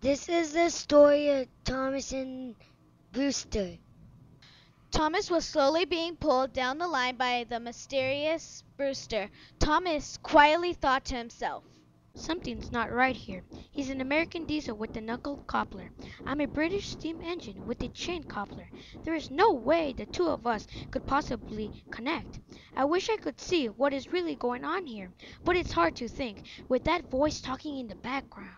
This is the story of Thomas and Brewster. Thomas was slowly being pulled down the line by the mysterious Brewster. Thomas quietly thought to himself, "Something's not right here. He's an American diesel with a knuckle coupler. I'm a British steam engine with a chain coupler. There is no way the two of us could possibly connect. I wish I could see what is really going on here, but it's hard to think with that voice talking in the background."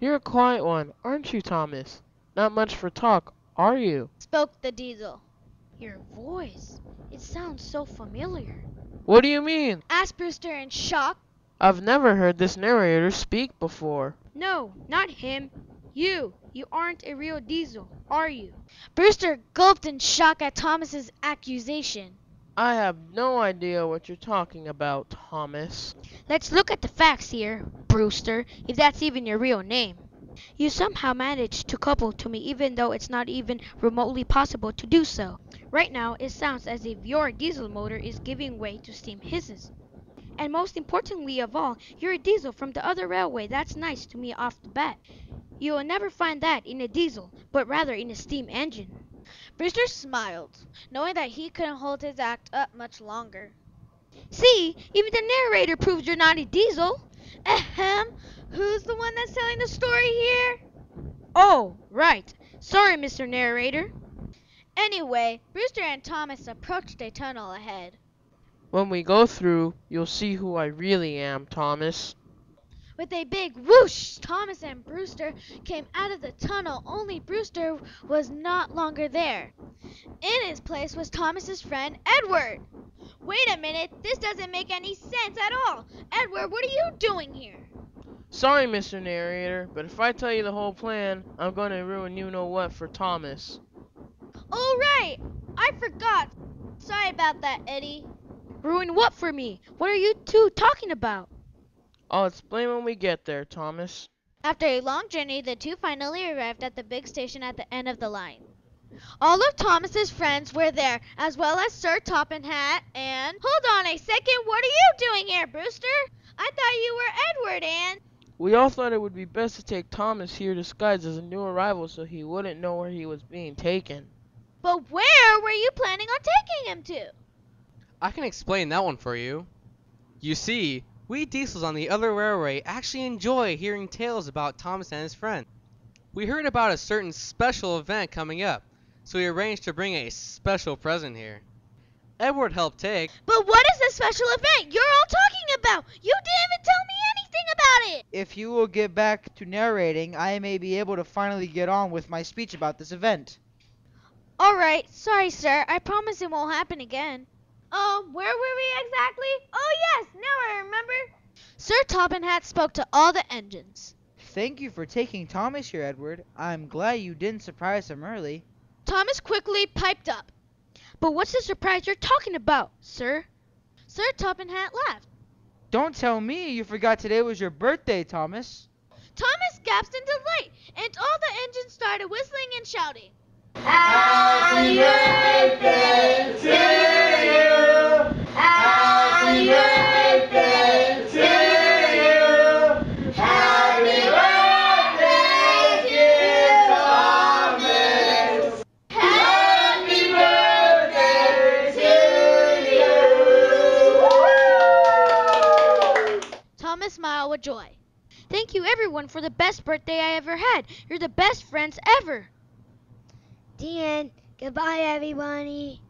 You're a quiet one, aren't you, Thomas? Not much for talk, are you? spoke the diesel. "Your voice, it sounds so familiar." What do you mean? Asked Brewster in shock. I've never heard this narrator speak before. "No, not him. You aren't a real diesel, are you?" Brewster gulped in shock at Thomas's accusation. I have no idea what you're talking about, Thomas. "Let's look at the facts here, Brewster, if that's even your real name. You somehow managed to couple to me even though it's not even remotely possible to do so. Right now, it sounds as if your diesel motor is giving way to steam hisses. And most importantly of all, you're a diesel from the other railway. That's nice to me off the bat. You will never find that in a diesel, but rather in a steam engine." Brewster smiled, knowing that he couldn't hold his act up much longer. "See, even the narrator proves you're not a diesel." Ahem, who's the one that's telling the story here? "Oh, right. Sorry, Mr. Narrator." Anyway, Brewster and Thomas approached a tunnel ahead. When we go through, you'll see who I really am, Thomas. With a big whoosh, Thomas and Brewster came out of the tunnel, only Brewster was not longer there. In his place was Thomas's friend, Edward. Wait a minute, this doesn't make any sense at all. Edward, what are you doing here? Sorry, Mr. Narrator, but if I tell you the whole plan, I'm going to ruin you-know-what for Thomas. Oh, right, I forgot. Sorry about that, Eddie. "Ruin what for me? What are you two talking about?" I'll explain when we get there, Thomas. After a long journey, the two finally arrived at the big station at the end of the line. All of Thomas's friends were there, as well as Sir Topham Hatt and... Hold on a second, what are you doing here, Brewster? I thought you were Edward and... We all thought it would be best to take Thomas here disguised as a new arrival so he wouldn't know where he was being taken. But where were you planning on taking him to? I can explain that one for you. You see, we diesels on the other railway actually enjoy hearing tales about Thomas and his friend. We heard about a certain special event coming up, so we arranged to bring a special present here. Edward helped take... But what is the special event you're all talking about? You didn't even tell me anything about it! If you will get back to narrating, I may be able to finally get on with my speech about this event. Alright, sorry sir, I promise it won't happen again. Where were we exactly? Oh yes, now I remember. Sir Topham Hatt spoke to all the engines. Thank you for taking Thomas here, Edward. I'm glad you didn't surprise him early. Thomas quickly piped up. "But what's the surprise you're talking about, sir?" Sir Topham Hatt laughed. Don't tell me you forgot today was your birthday, Thomas. Thomas gasped in delight, and all the engines started whistling and shouting. Happy birthday to you! Happy birthday to you! Happy birthday, dear Thomas! Happy birthday to you! Thomas smiled with joy. "Thank you everyone for the best birthday I ever had. You're the best friends ever." The end. Goodbye, everybody.